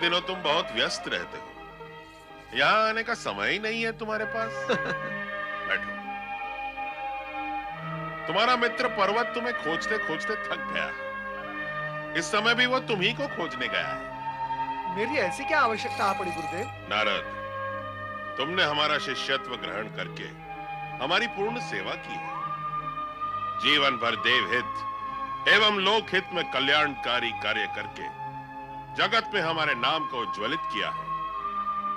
दिनों तुम बहुत व्यस्त रहते हो। यहाँ आने का समय ही नहीं है तुम्हारे पास। बैठो। तुम्हारा मित्र पर्वत तुम्हें खोजते खोजते थक गया है। इस समय भी वो तुम्ही को खोजने गया है। मेरी ऐसी क्या आवश्यकता आ पड़ी गुरुदेव? नारद, तुमने हमारा शिष्यत्व ग्रहण करके हमारी पूर्ण सेवा की है। जीवन भर देवहित एवं लोकहित में कल्याणकारी कार्य करके जगत में हमारे नाम को उज्ज्वलित किया है।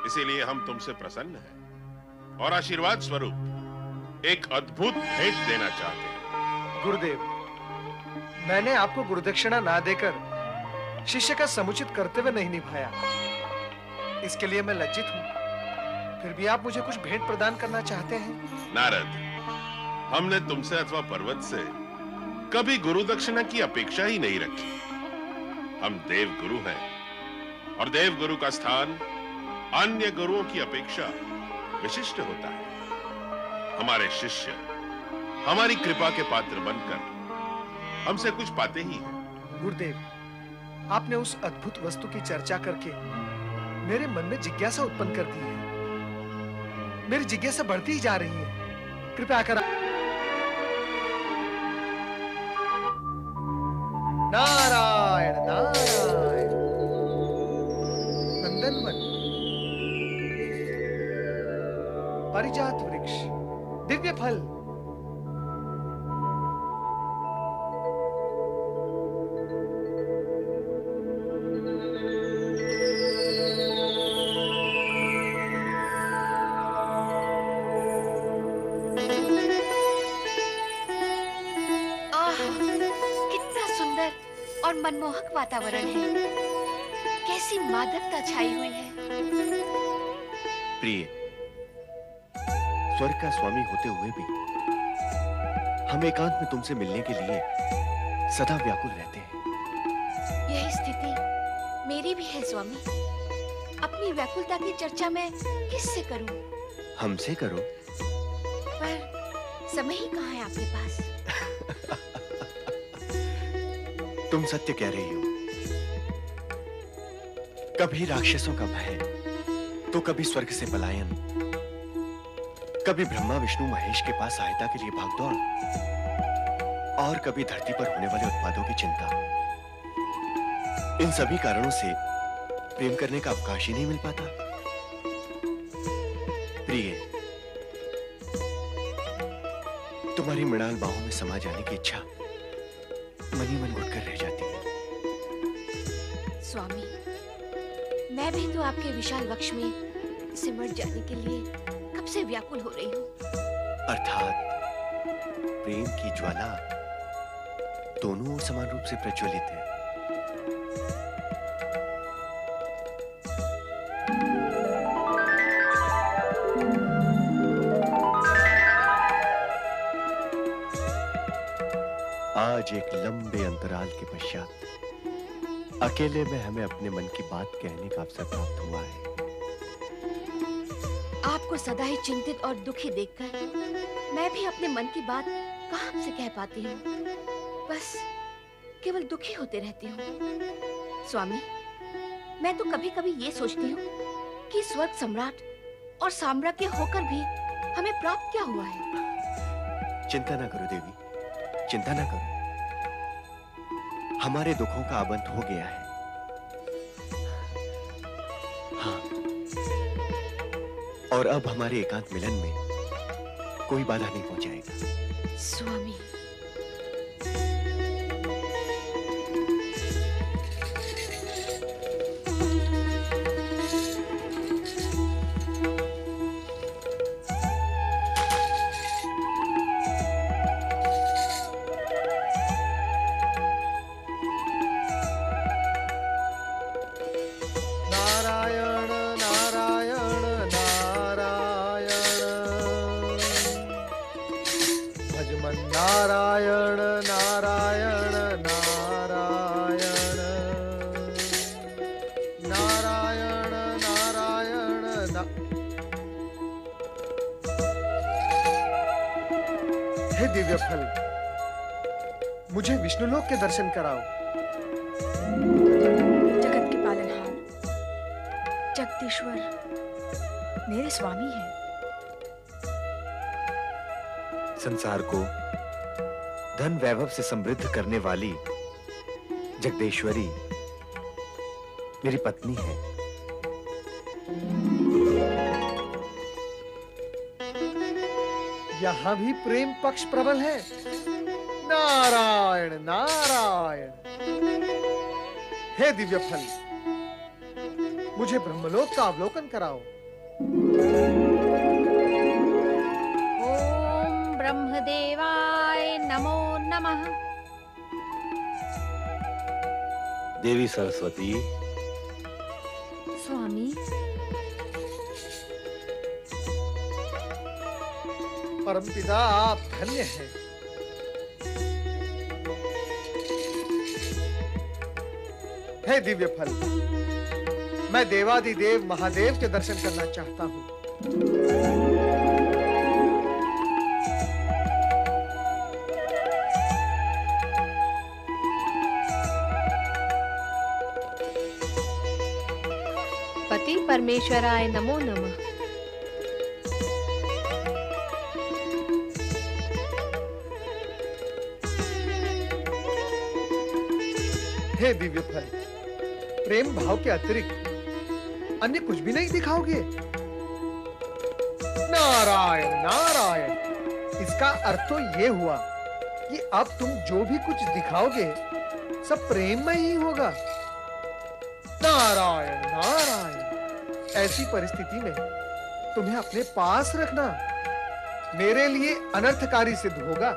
इसीलिए हम तुमसे प्रसन्न हैं और आशीर्वाद स्वरूप एक अद्भुत भेंट देना चाहते हैं। गुरुदेव, मैंने आपको गुरुदक्षिणा ना देकर शिष्य का समुचित कर्तव्य नहीं निभाया। इसके लिए मैं लज्जित हूं। फिर भी आप मुझे कुछ भेंट प्रदान करना चाहते हैं? नारद, हमने तुमसे अथवा पर्वत से कभी गुरु दक्षिणा की अपेक्षा ही नहीं रखी। हम देव गुरु हैं और देव गुरु का स्थान अन्य गुरुओं की अपेक्षा विशिष्ट होता है। हमारे शिष्य हमारी कृपा के पात्र बनकर हमसे कुछ पाते ही हैं। गुरुदेव, आपने उस अद्भुत वस्तु की चर्चा करके मेरे मन में जिज्ञासा उत्पन्न कर दी है। मेरी जिज्ञासा बढ़ती ही जा रही है। कृपया कर नारायण नारायण। नंदनवन, पारिजात वृक्ष, दिव्य फल। और मनमोहक वातावरण है। कैसी मादकता छाई हुई है। प्रिय, स्वर्ग का स्वामी होते हुए भी हम एकांत में तुमसे मिलने के लिए सदा व्याकुल रहते हैं। यही स्थिति मेरी भी है स्वामी। अपनी व्याकुलता की चर्चा मैं किससे करूं? हमसे करो। पर समय ही कहाँ है आपके पास? तुम सत्य कह रही हो। कभी राक्षसों का भय, तो कभी स्वर्ग से पलायन, कभी ब्रह्मा विष्णु महेश के पास सहायता के लिए भागदौड़, और कभी धरती पर होने वाले उत्पादों की चिंता। इन सभी कारणों से प्रेम करने का अवकाश ही नहीं मिल पाता। प्रिय, तुम्हारी मृणाल बाहों में समा जाने की इच्छा मन ही मन घुटकर रह जाती है। स्वामी, मैं भी तो आपके विशाल वक्ष में सिमट जाने के लिए कब से व्याकुल हो रही हूँ। अर्थात प्रेम की ज्वाला दोनों ओर समान रूप से प्रज्वलित है। आज एक लंबे अंतराल के पश्चात अकेले में हमें अपने मन की बात कहने का अवसर प्राप्त हुआ है। आपको सदा ही चिंतित और दुखी देखकर मैं भी अपने मन की बात कहाँ से कह पाती हूँ। बस केवल दुखी होते रहती हूँ। स्वामी, मैं तो कभी कभी ये सोचती हूँ कि स्वर्ग सम्राट और साम्राज्य होकर भी हमें प्राप्त क्या हुआ है। चिंता ना करो देवी, चिंता ना करो। हमारे दुखों का अंत हो गया है। हाँ, और अब हमारे एकांत मिलन में कोई बाधा नहीं पहुंचाएगा। स्वामी, नारायण नारायण नारायण नारायण नारायण हे दिव्य फल, मुझे विष्णुलोक के दर्शन कराओ। जगत के पालनहार, जगदीश्वर मेरे स्वामी हैं। संसार को धन वैभव से समृद्ध करने वाली जगदेश्वरी मेरी पत्नी है। यहाँ भी प्रेम पक्ष प्रबल है। नारायण नारायण। हे दिव्य फल, मुझे ब्रह्मलोक का अवलोकन कराओ। ओम ब्रह्मदेवाय नमो नमः। देवी सरस्वती, स्वामी, परमपिता आप धन्य हैं। हे दिव्य फल, मैं देवादिदेव महादेव के दर्शन करना चाहता हूँ। पति परमेश्वराय नमो नमः। हे दिव्य फल, प्रेम भाव के अतिरिक्त अन्य कुछ भी नहीं दिखाओगे? नारायण नारायण। इसका अर्थ तो ये हुआ कि अब तुम जो भी कुछ दिखाओगे सब प्रेम में ही होगा। नारायण नारायण। ऐसी परिस्थिति में तुम्हें अपने पास रखना मेरे लिए अनर्थकारी सिद्ध होगा।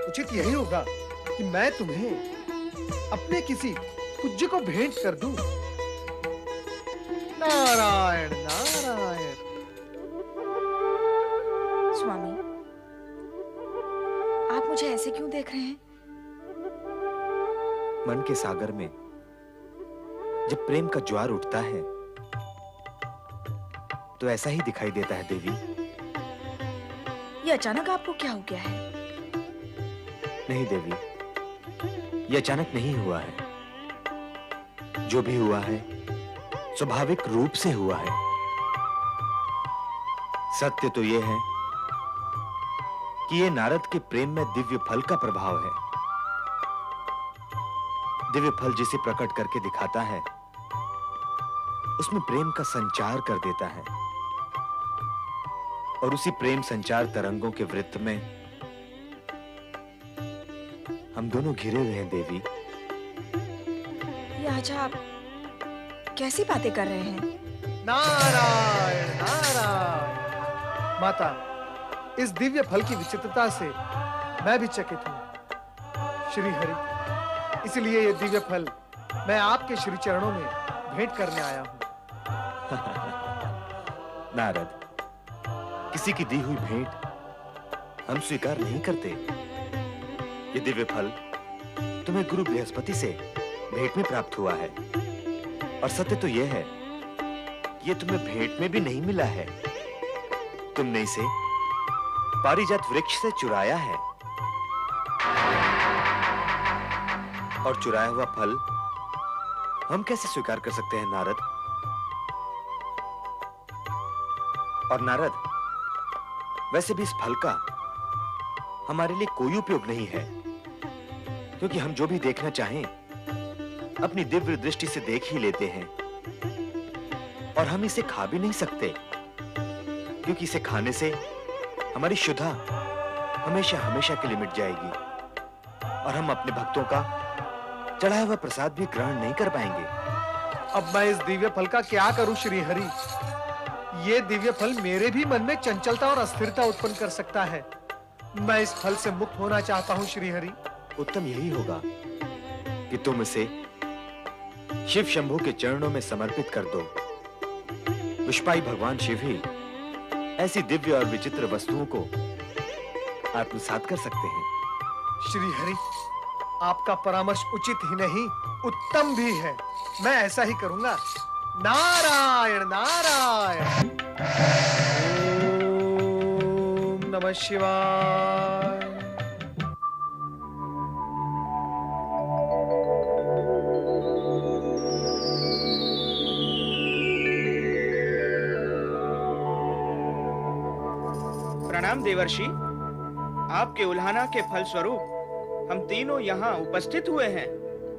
उचित यही होगा कि मैं तुम्हें अपने किसी पूज्य को भेंट कर दूं। नारायण नारायण। स्वामी, आप मुझे ऐसे क्यों देख रहे हैं? मन के सागर में जब प्रेम का ज्वार उठता है तो ऐसा ही दिखाई देता है देवी। ये अचानक आपको क्या हो गया है? नहीं देवी, ये अचानक नहीं हुआ है। जो भी हुआ है स्वाभाविक रूप से हुआ है। सत्य तो यह है कि ये नारद के प्रेम में दिव्य फल का प्रभाव है। दिव्य फल जिसे प्रकट करके दिखाता है उसमें प्रेम का संचार कर देता है, और उसी प्रेम संचार तरंगों के वृत्त में हम दोनों घिरे हुए हैं देवी। ये आज आप कैसी बातें कर रहे हैं? नारायण नारायण। माता, इस दिव्य फल की विचित्रता से मैं भी चकित हूं। श्री हरि, इसलिए ये दिव्य फल मैं आपके श्री चरणों में भेंट करने आया हूं। नारद, किसी की दी हुई भेंट हम स्वीकार नहीं करते। ये दिव्य फल तुम्हें गुरु बृहस्पति से भेंट में प्राप्त हुआ है, और सत्य तो यह है ये तुम्हें भेंट में भी नहीं मिला है। तुमने इसे पारिजात वृक्ष से चुराया है, और चुराया हुआ फल हम कैसे स्वीकार कर सकते हैं नारद? और नारद, वैसे भी इस फल का हमारे लिए कोई उपयोग नहीं है, क्योंकि हम जो भी देखना चाहें अपनी दिव्य दृष्टि से देख ही लेते हैं, और हम इसे खा भी नहीं सकते, क्योंकि इसे खाने से हमारी शुद्धा हमेशा हमेशा के लिए मिट जाएगी, और हम अपने भक्तों का चढ़ाया हुआ प्रसाद भी ग्रहण नहीं कर पाएंगे। अब मैं इस दिव्य फल का क्या करूं श्री हरि? ये दिव्य फल मेरे भी मन में चंचलता और अस्थिरता उत्पन्न कर सकता है। मैं इस फल से मुक्त होना चाहता हूं श्री हरि। उत्तम यही होगा कि तुम इसे शिव शंभु के चरणों में समर्पित कर दो। पुष्पाई भगवान शिव ही ऐसी दिव्य और विचित्र वस्तुओं को आत्मसात कर सकते हैं। श्री हरि, आपका परामर्श उचित ही नहीं उत्तम भी है। मैं ऐसा ही करूंगा। नारायण नारायण। ओम नमः शिवाय। प्रणाम देवर्षि। आपके उल्हाना के फलस्वरूप हम तीनों यहाँ उपस्थित हुए हैं।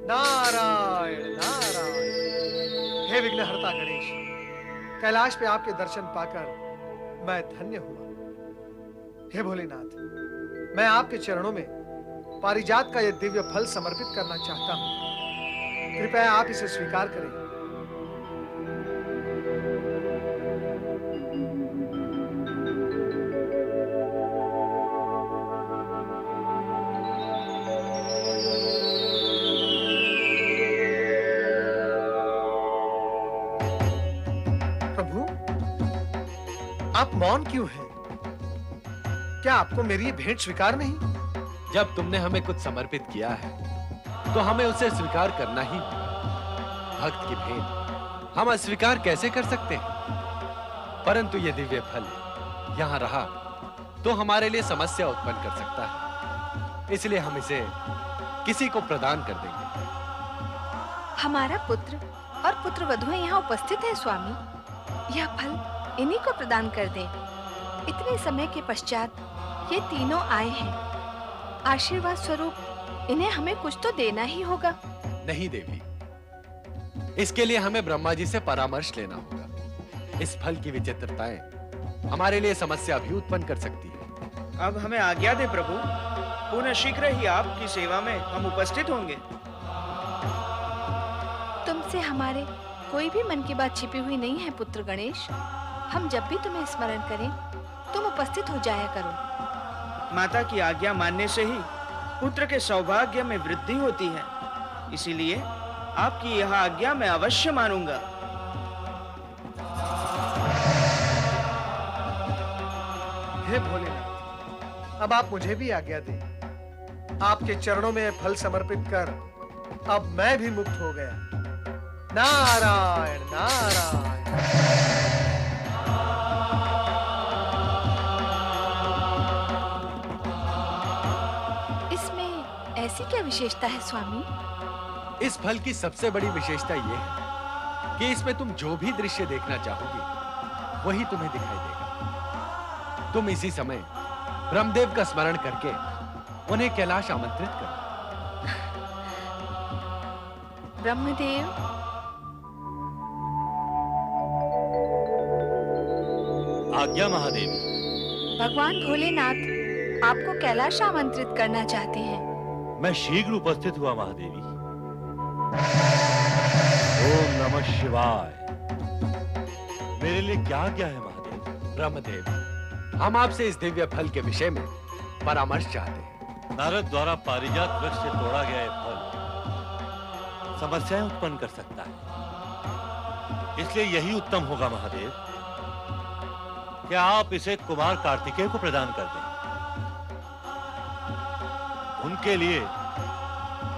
नारायण नारायण। हे विघ्नहर्ता गणेश, कैलाश पे आपके दर्शन पाकर मैं धन्य हुआ। हे भोलेनाथ, मैं आपके चरणों में पारिजात का यह दिव्य फल समर्पित करना चाहता हूं। कृपया आप इसे स्वीकार करें। प्रभु, आप मौन क्यों हैं? क्या आपको मेरी ये भेंट स्वीकार नहीं? जब तुमने हमें कुछ समर्पित किया है तो हमें उसे स्वीकार करना ही होगा। भक्त की भेंट हम अस्वीकार कैसे कर सकते हैं? परंतु ये दिव्य फल यहाँ रहा तो हमारे लिए समस्या उत्पन्न कर सकता है, इसलिए हम इसे किसी को प्रदान कर देंगे। हमारा पुत्र और पुत्र वधुएं यहाँ उपस्थित है स्वामी। यह फल इन्हीं को प्रदान कर दें। इतने समय के पश्चात ये तीनों आए हैं। आशीर्वाद स्वरूप इन्हें हमें कुछ तो देना ही होगा। नहीं देवी, इसके लिए हमें ब्रह्मा जी से परामर्श लेना होगा। इस फल की विचित्रताएं हमारे लिए समस्या भी उत्पन्न कर सकती है। अब हमें आज्ञा दे प्रभु, पुनः शीघ्र ही आपकी सेवा में हम उपस्थित होंगे। तुमसे हमारे कोई भी मन की बात छिपी हुई नहीं है पुत्र गणेश। हम जब भी तुम्हें स्मरण करें तुम उपस्थित हो जाया करो। माता की आज्ञा मानने से ही पुत्र के सौभाग्य में वृद्धि होती है, इसीलिए आपकी यह आज्ञा मैं अवश्य मानूंगा। हे भोलेनाथ, अब आप मुझे भी आज्ञा दें। आपके चरणों में फल समर्पित कर अब मैं भी मुक्त हो गया। नारायण नारायण। ऐसी क्या विशेषता है स्वामी? इस फल की सबसे बड़ी विशेषता यह है कि इसमें तुम जो भी दृश्य देखना चाहोगी वही तुम्हें दिखाई देगा। तुम इसी समय ब्रह्मदेव का स्मरण करके उन्हें कैलाश आमंत्रित करो। ब्रह्मदेव, आज्ञा महादेवी। भगवान भोलेनाथ आपको कैलाश आमंत्रित करना चाहते हैं। मैं शीघ्र उपस्थित हुआ महादेवी। ओम नमः शिवाय। मेरे लिए क्या क्या है महादेव? ब्रह्मदेव, हम आपसे इस दिव्य फल के विषय में परामर्श चाहते हैं। नारद द्वारा पारिजात वृक्ष से तोड़ा गया यह फल समस्याएं उत्पन्न कर सकता है, इसलिए यही उत्तम होगा महादेव कि आप इसे कुमार कार्तिकेय को प्रदान कर दें। उनके लिए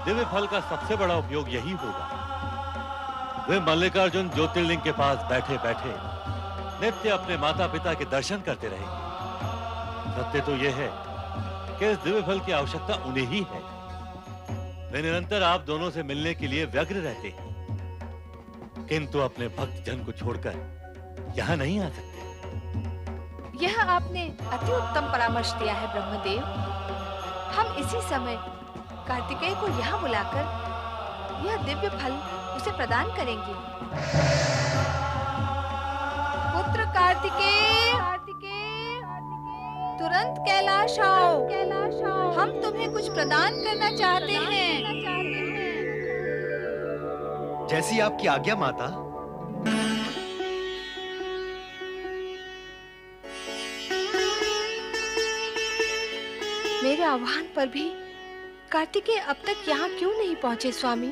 दिव्य फल का सबसे बड़ा उपयोग यही होगा। वे मल्लिकार्जुन ज्योतिर्लिंग के पास बैठे बैठे नित्य अपने माता पिता के दर्शन करते रहेंगे। सत्य तो यह है कि इस दिव्य फल की आवश्यकता उन्हें ही है। वे निरंतर आप दोनों से मिलने के लिए व्यग्र रहते हैं, किंतु अपने भक्त जन को छोड़कर यहाँ नहीं आ सकते। यह आपने अति उत्तम परामर्श दिया है ब्रह्मदेव। हम इसी समय कार्तिकेय को यहाँ बुलाकर यह दिव्य फल उसे प्रदान करेंगे। पुत्र कार्तिकेय, तुरंत कैलाश आओ। हम तुम्हें कुछ प्रदान करना चाहते हैं। जैसी आपकी आज्ञा माता। मेरे आह्वान पर भी कार्तिकेय अब तक यहाँ क्यों नहीं पहुँचे स्वामी?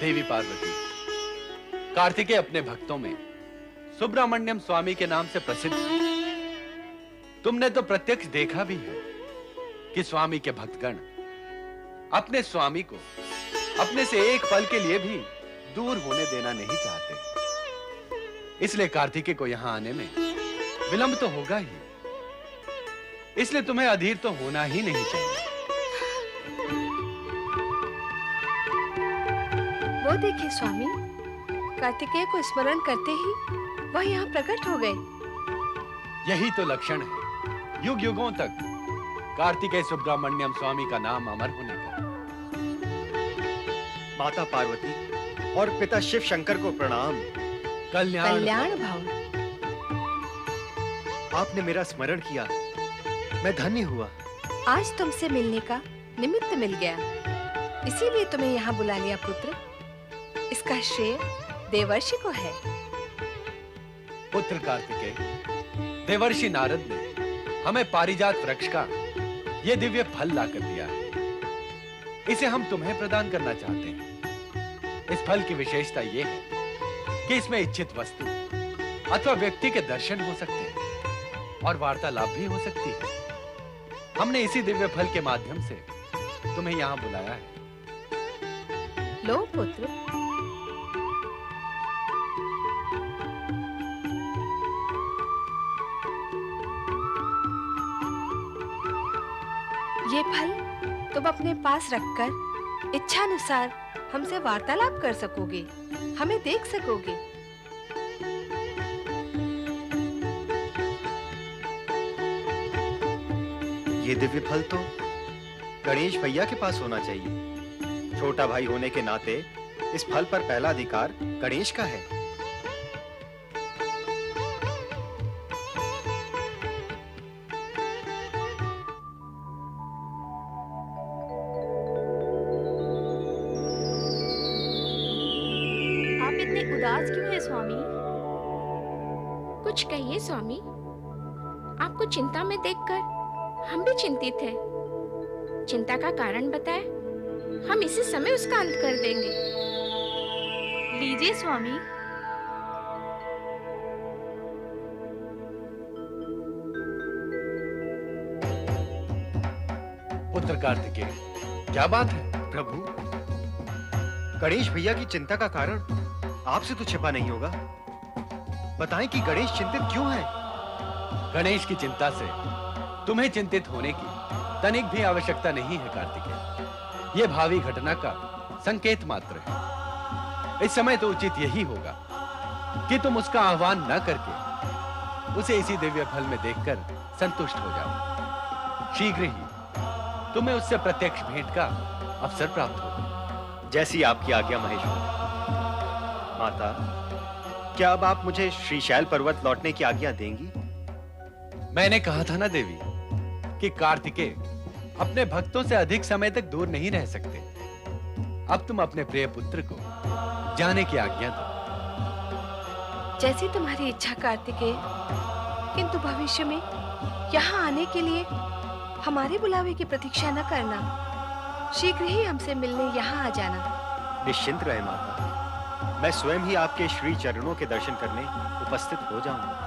देवी पार्वती, कार्तिकेय अपने भक्तों में सुब्रमण्यम स्वामी के नाम से प्रसिद्ध है। तुमने तो प्रत्यक्ष देखा भी है कि स्वामी के भक्तगण अपने स्वामी को अपने से एक पल के लिए भी दूर होने देना नहीं चाहते। इसलिए कार्तिकेय को यहाँ आने में विलंब तो होगा ही, इसलिए तुम्हें अधीर तो होना ही नहीं चाहिए। वो देखिए स्वामी, कार्तिकेय को स्मरण करते ही वह यहाँ प्रकट हो गए। यही तो लक्षण है युग युगों तक कार्तिकेय सुब्रमण्यम स्वामी का नाम अमर होने का। माता पार्वती और पिता शिव शंकर को प्रणाम। कल्याण भव। आपने मेरा स्मरण किया, मैं धन्य हुआ। आज तुमसे मिलने का निमित्त मिल गया, इसीलिए तुम्हें यहाँ बुला लिया पुत्र। इसका श्रेय देवर्षि को है। पुत्र कार्तिकेय, देवर्षि नारद ने हमें पारिजात वृक्ष का ये दिव्य फल लाकर दिया है। इसे हम तुम्हें प्रदान करना चाहते हैं। इस फल की विशेषता यह है कि इसमें इच्छित वस्तु अथवा व्यक्ति के दर्शन हो सकते हैं और वार्तालाप भी हो सकती है। हमने इसी दिव्य फल के माध्यम से तुम्हें यहाँ बुलाया है। लो पुत्र। ये फल तुम अपने पास रखकर इच्छानुसार हमसे वार्तालाप कर सकोगे, हमें देख सकोगे। ये दिव्य फल तो गणेश भैया के पास होना चाहिए। छोटा भाई होने के नाते इस फल पर पहला अधिकार गणेश का है। उदास क्यों है स्वामी? कुछ कहिए स्वामी। आपको चिंता में देखकर हम भी चिंतित हैं। चिंता का कारण बताएं, हम इसी समय उसका अंत कर देंगे। लीजिए स्वामी। पुत्र कार्तिकेय, क्या बात है? प्रभु, गणेश भैया की चिंता का कारण आपसे तो छिपा नहीं होगा। बताएं कि गणेश चिंतित क्यों है? गणेश की चिंता से तुम्हें चिंतित होने की तनिक भी आवश्यकता नहीं है कार्तिकेय। यह भावी घटना का संकेत मात्र है। इस समय तो उचित यही होगा कि तुम उसका आह्वान न करके उसे इसी दिव्य फल में देखकर संतुष्ट हो जाओ। शीघ्र ही तुम्हें उससे प्रत्यक्ष भेंट का अवसर प्राप्त होगा। जैसी आपकी आज्ञा महेश्वर। माता, क्या अब आप मुझे श्रीशैल पर्वत लौटने की आज्ञा देंगी? मैंने कहा था ना देवी कि कार्तिकेय अपने भक्तों से अधिक समय तक दूर नहीं रह सकते। अब तुम अपने प्रिय पुत्र को जाने की आज्ञा दो। जैसी तुम्हारी इच्छा कार्तिकेय, किंतु भविष्य में यहाँ आने के लिए हमारे बुलावे की प्रतीक्षा न करना। शीघ्र ही हमसे मिलने यहाँ आ जाना। निश्चिंत रहे माता, मैं स्वयं ही आपके श्री चरणों के दर्शन करने उपस्थित हो जाऊंगा।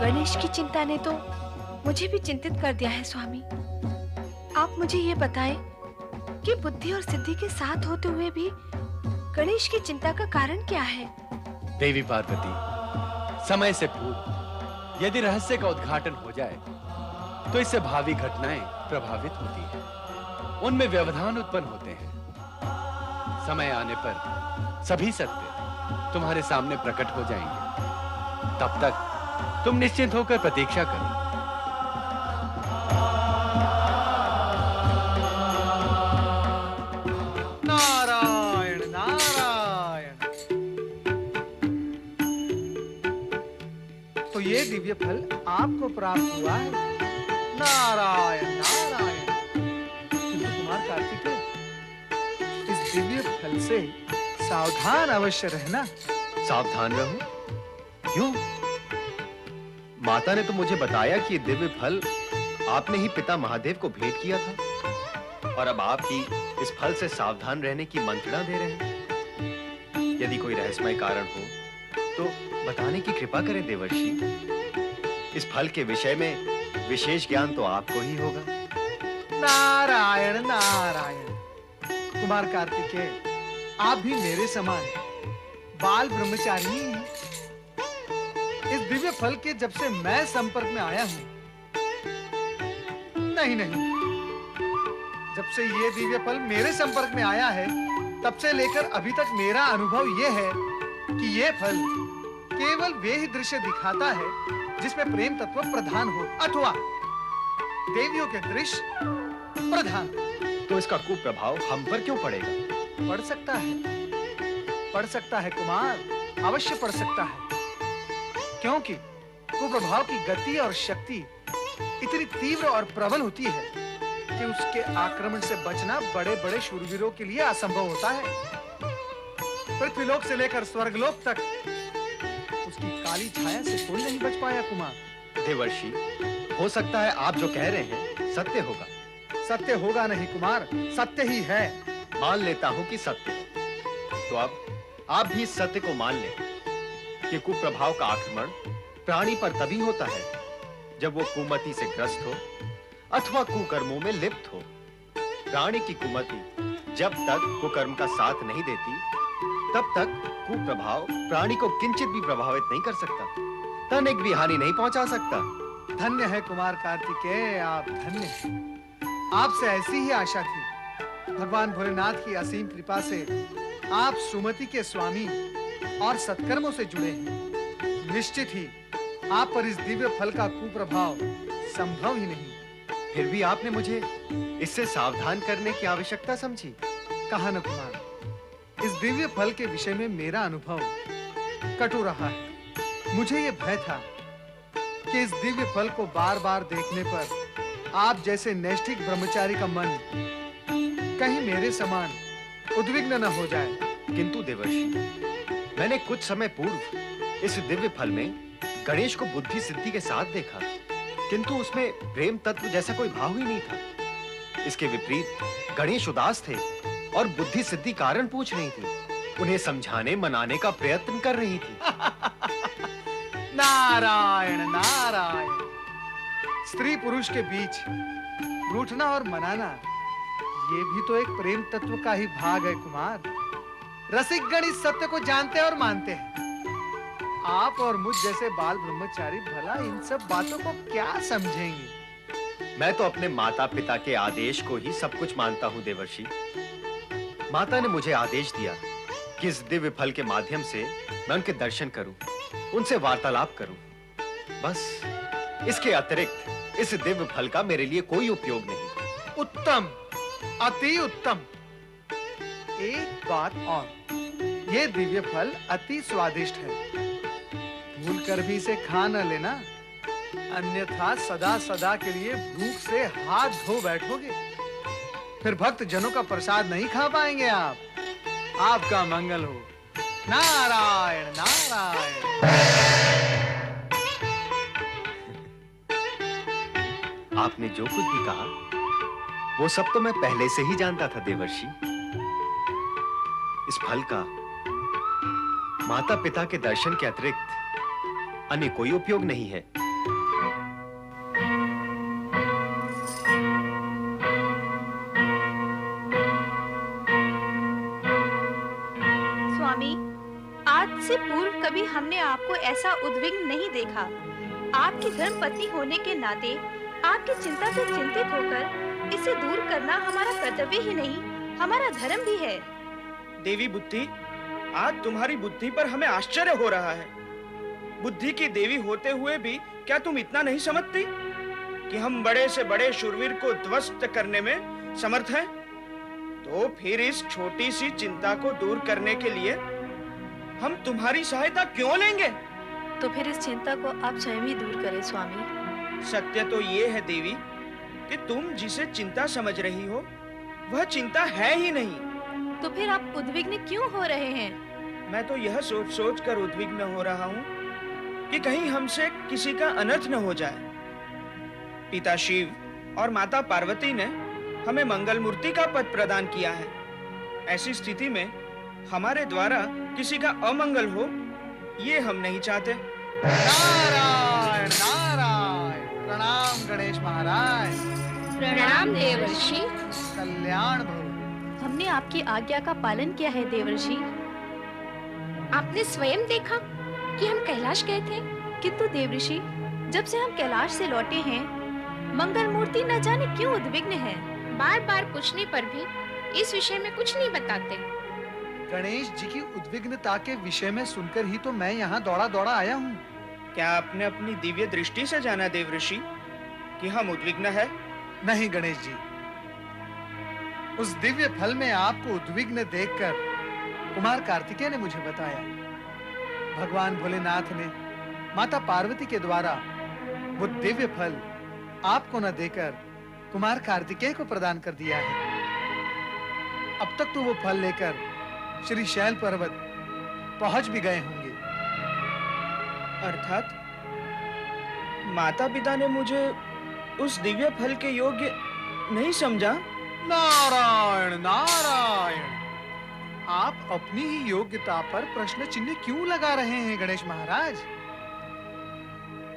गणेश की चिंता ने तो मुझे भी चिंतित कर दिया है स्वामी। आप मुझे ये बताएं कि बुद्धि और सिद्धि के साथ होते हुए भी गणेश की चिंता का कारण क्या है? देवी पार्वती, समय से पूर्व यदि रहस्य का उद्घाटन हो जाए तो इससे भावी घटनाएं प्रभावित होती हैं, उनमें व्यवधान उत्पन्न होते हैं। समय आने पर सभी सत्य तुम्हारे सामने प्रकट हो जाएंगे। तब तक तुम निश्चिंत होकर प्रतीक्षा करो। नारायण नारायण। तो ये दिव्य फल आपको प्राप्त हुआ है। नारायण नारायण। किंतु कुमार कार्तिकेय, इस दिव्य फल से सावधान अवश्य रहना। सावधान रहो? क्यों? माता ने तो मुझे बताया कि दिव्य फल आपने ही पिता महादेव को भेंट किया था, और अब आप ही इस फल से सावधान रहने की मंत्रणा दे रहे हैं। यदि कोई रहस्यमय कारण हो तो बताने की कृपा करें देवर्षि। इस फल के विषय में विशेष ज्ञान तो आपको ही होगा। नारायण नारायण। कुमार कार्तिकेय, आप भी मेरे समान बाल ब्रह्मचारी ही हैं। इस दिव्य फल के जब से मैं संपर्क में आया हूं, नहीं, जब से ये दिव्य फल मेरे संपर्क में आया है, तब से लेकर अभी तक मेरा अनुभव ये है कि ये फल केवल वे ही दृश्य दिखाता है जिसमें प्रेम तत्व प्रधान हो अथवा देवियों के दृश्य प्रधान। तो इसका कुप्रभाव हम पर क्यों पड़ेगा? पड़ सकता है कुमार, अवश्य पड़ सकता है, क्योंकि कुप्रभाव की गति और शक्ति इतनी तीव्र और प्रबल होती है कि उसके आक्रमण से बचना बड़े-बड़े शूरवीरों के लिए असंभव होता है। पृथ्वीलोक से लेकर स्वर्गलोक तक उसकी काली छाया से कोई नहीं बच पाया कुमार। देवर्षि, हो सकता है आप जो कह रहे हैं सत्य होगा। सत्य होगा नहीं कुमार, सत्य ही है। मान लेता हूं कि सत्य है। तो अब आप भी इस सत्य को मान लें कि कुप्रभाव का आक्रमण प्राणी पर तभी होता है जब वो कुमति से ग्रस्त हो अथवा कुकर्मों में लिप्त हो। प्राणी की कुमति जब तक कुकर्म का साथ नहीं देती, तब तक कुप्रभाव प्राणी को किंचित भी प्रभावित नहीं कर सकता, तनिक भी हानि नहीं पहुंचा सकता। धन्य है कुमार कार्तिकेय, आप धन्य हैं। आपसे ऐसी ही आशा थी। भगवान भोलेनाथ की असीम कृपा से आप सुमति के स्वामी और सत्कर्मों से जुड़े हैं। निश्चित ही आप पर इस दिव्य फल का कुप्रभाव संभव ही नहीं। फिर भी आपने मुझे इससे सावधान करने की आवश्यकता समझी। कहा न कुमार, इस दिव्य फल के विषय में मेरा अनुभव कटु रहा है। मुझे ये भय था कि इस दिव्य फल को बार-बार देखने पर आप जैसे नैष्ठिक ब्रह्मचारी का मन कहीं मेरे समान उद्विग्न न हो जाए। किंतु देवर्षि, मैंने कुछ समय पूर्व इस दिव्य फल में गणेश को बुद्धि सिद्धि के साथ देखा, किंतु उसमें प्रेम तत्व जैसा कोई भाव ही नहीं था। इसके विपरीत गणेश उदास थे और बुद्धि सिद्धि कारण पूछ रही थी, उन्हें समझाने मनाने का प्रयत्न कर रही थी। नारायण नारायण, स्त्री पुरुष के बीच रूठना और मनाना ये भी तो एक प्रेम तत्व का ही भाग है कुमार। रसिकगण इस सत्य को जानते और मानते हैं। आप और मुझ जैसे बाल ब्रह्मचारी भला इन सब बातों को क्या समझेंगे? मैं तो अपने माता पिता के आदेश को ही सब कुछ मानता हूँ देवर्षि। माता ने मुझे आदेश दिया कि इस दिव्य फल के माध्यम से मैं उनके दर्शन करूं, उनसे वार्तालाप करूं। बस इसके अतिरिक्त इस दिव्य फल का मेरे लिए कोई उपयोग नहीं। उत्तम, अति उत्तम। एक बात और, ये दिव्य फल अति स्वादिष्ट है। भूल कर भी इसे खा न लेना, अन्यथा सदा सदा के लिए भूख से हाथ धो बैठोगे। फिर भक्त जनों का प्रसाद नहीं खा पाएंगे आप। आपका मंगल हो। नारायण नारायण। आपने जो कुछ भी कहा वो सब तो मैं पहले से ही जानता था देवर्षि। इस फल का माता पिता के दर्शन के अतिरिक्त अन्य कोई उपयोग नहीं है। स्वामी, आज से पूर्व कभी हमने आपको ऐसा उद्विग्न नहीं देखा। आपकी धर्म पत्नी होने के नाते आपकी चिंता से चिंतित होकर इसे दूर करना हमारा कर्तव्य ही नहीं, हमारा धर्म भी है। देवी बुद्धि, आज तुम्हारी बुद्धि पर हमें आश्चर्य हो रहा है। बुद्धि की देवी होते हुए भी क्या तुम इतना नहीं समझती कि हम बड़े से बड़े शूरवीर को ध्वस्त करने में समर्थ हैं? तो फिर इस छोटी सी चिंता को दूर करने के लिए हम तुम्हारी सहायता क्यों लेंगे? तो फिर इस चिंता को आप स्वयं ही दूर करें स्वामी। सत्य तो ये है देवी कि तुम जिसे चिंता समझ रही हो वह चिंता है ही नहीं। तो फिर आप उद्विग्न क्यों हो रहे हैं? मैं तो यह सोच सोच कर उद्विग्न हो रहा हूँ कि कहीं हमसे किसी का अनर्थ न हो जाए। पिता शिव और माता पार्वती ने हमें मंगल मूर्ति का पद प्रदान किया है। ऐसी स्थिति में हमारे द्वारा किसी का अमंगल हो, ये हम नहीं चाहते। नारायण नारायण। प्रणाम गणेश महाराज। प्रणाम देवर्षि। कल्याण भव। हमने आपकी आज्ञा का पालन किया है देवर्षि। आपने स्वयं देखा कि हम कैलाश गए थे? किंतु देवर्षि, जब से हम कैलाश से लौटे हैं, मंगल मूर्ति न जाने क्यों उद्विग्न है। बार बार पूछने पर भी इस विषय में कुछ नहीं बताते। गणेश जी की उद्विग्नता के विषय में सुनकर ही तो मैं यहाँ दौड़ा दौड़ा आया हूँ। क्या आपने अपनी दिव्य दृष्टि से जाना देवऋषि कि हम उद्विग्न है? नहीं गणेश जी, उस दिव्य फल में आपको उद्विग्न देखकर कुमार कार्तिकेय ने मुझे बताया। भगवान भोलेनाथ ने माता पार्वती के द्वारा वो दिव्य फल आपको न देकर कुमार कार्तिकेय को प्रदान कर दिया है। अब तक तो वो फल लेकर श्री शैल पर्वत पहुंच भी गए होंगे। अर्थात माता पिता ने मुझे उस दिव्य फल के योग्य नहीं समझा? नारायण नारायण, आप अपनी ही योग्यता पर प्रश्न चिन्ह क्यों लगा रहे हैं गणेश महाराज?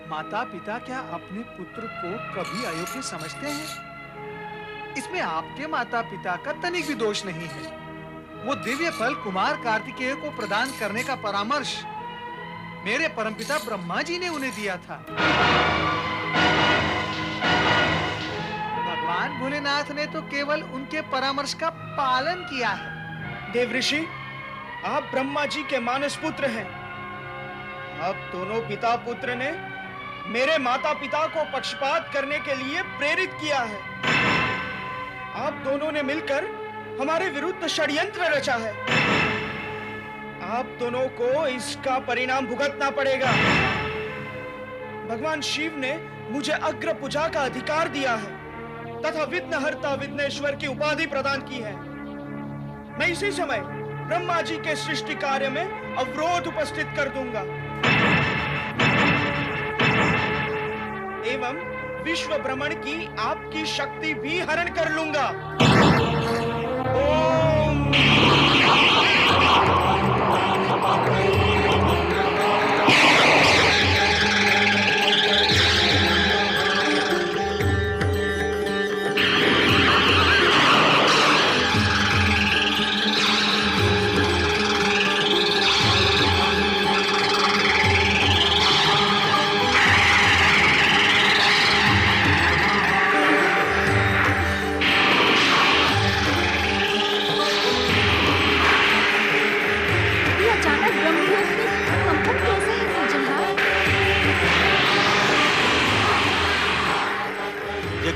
माता पिता क्या अपने पुत्र को कभी अयोग्य समझते हैं? इसमें आपके माता पिता का तनिक भी दोष नहीं है। वो दिव्य फल कुमार कार्तिकेय को प्रदान करने का परामर्श मेरे परमपिता ब्रह्मा जी ने उन्हें दिया था। भगवान भोलेनाथ ने तो केवल उनके परामर्श का पालन किया है। देवऋषि, आप ब्रह्मा जी के मानस पुत्र हैं। आप दोनों पिता पुत्र ने मेरे माता पिता को पक्षपात करने के लिए प्रेरित किया है। आप दोनों ने मिलकर हमारे विरुद्ध षड्यंत्र रचा है। आप दोनों को इसका परिणाम भुगतना पड़ेगा। भगवान शिव ने मुझे अग्र पूजा का अधिकार दिया है तथा विघ्नहर्ता विघ्नेश्वर की उपाधि प्रदान की है। मैं इसी समय ब्रह्मा जी के सृष्टि कार्य में अवरोध उपस्थित कर दूंगा एवं विश्व भ्रमण की आपकी शक्ति भी हरण कर लूंगा। ओम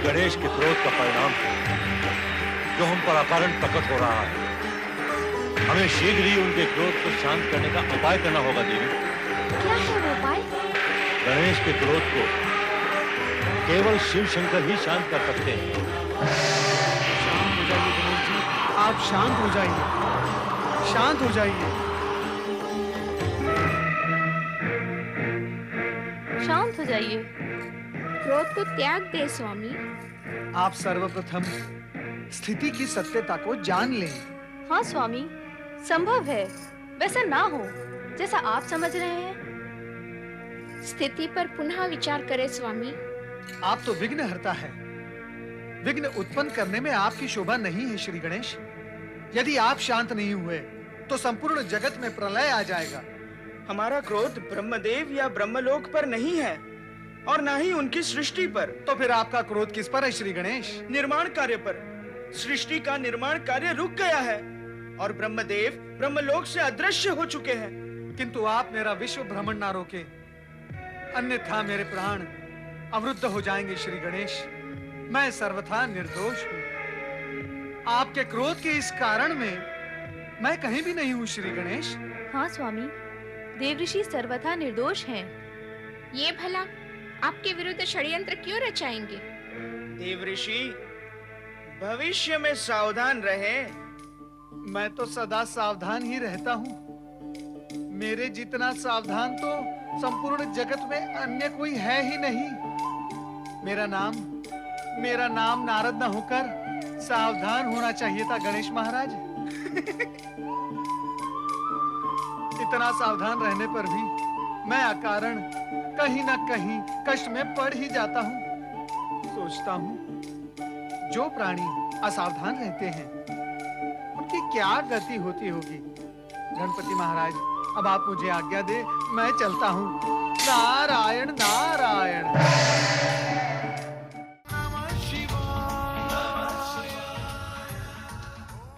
गणेश के क्रोध का परिणाम है जो हम पर अकारण प्रकट हो रहा है। हमें शीघ्र ही उनके क्रोध को शांत करने का उपाय करना होगा देवी। क्या है वो उपाय? गणेश के क्रोध को केवल शिव शंकर ही शांत कर सकते हैं। शांत हो जाइए गणेश जी, आप शांत हो जाइए, शांत हो जाइए। शांत हो जाइए। क्रोध को त्याग दे स्वामी। आप सर्वप्रथम स्थिति की सत्यता को जान लें। हाँ स्वामी, संभव है वैसा ना हो जैसा आप समझ रहे हैं। स्थिति पर पुनः विचार करें स्वामी। आप तो विघ्नहर्ता है। विघ्न उत्पन्न करने में आपकी शोभा नहीं है श्री गणेश। यदि आप शांत नहीं हुए तो संपूर्ण जगत में प्रलय आ जाएगा। हमारा क्रोध ब्रह्मदेव या ब्रह्मलोक पर नहीं है और ना ही उनकी सृष्टि पर। तो फिर आपका क्रोध किस पर है श्री गणेश? निर्माण कार्य पर। सृष्टि का निर्माण कार्य रुक गया है और ब्रह्मदेव ब्रह्मलोक से अदृश्य हो चुके हैं। किंतु आप मेरा विश्व भ्रमण ना रोके, अन्यथा मेरे प्राण अवरुद्ध हो जाएंगे श्री गणेश। मैं सर्वथा निर्दोष हूँ। आपके क्रोध के इस कारण में मैं कहीं भी नहीं हूँ श्री गणेश। हाँ स्वामी, देवऋषि सर्वथा निर्दोष हैं। ये भला आपके विरुद्ध षड्यंत्र क्यों रचाएंगे? देवऋषि, भविष्य में सावधान रहें। मैं तो सदा सावधान ही रहता हूँ। मेरे जितना सावधान तो संपूर्ण जगत में अन्य कोई है ही नहीं। मेरा नाम नारद न होकर सावधान होना चाहिए था गणेश महाराज। इतना सावधान रहने पर भी मैं अकारण कहीं ना कहीं कष्ट में पड़ ही जाता हूँ। सोचता हूँ जो प्राणी असावधान रहते हैं उनकी क्या गति होती होगी। गणपति महाराज, अब आप मुझे आज्ञा दे, मैं चलता हूँ। नारायण नारायण।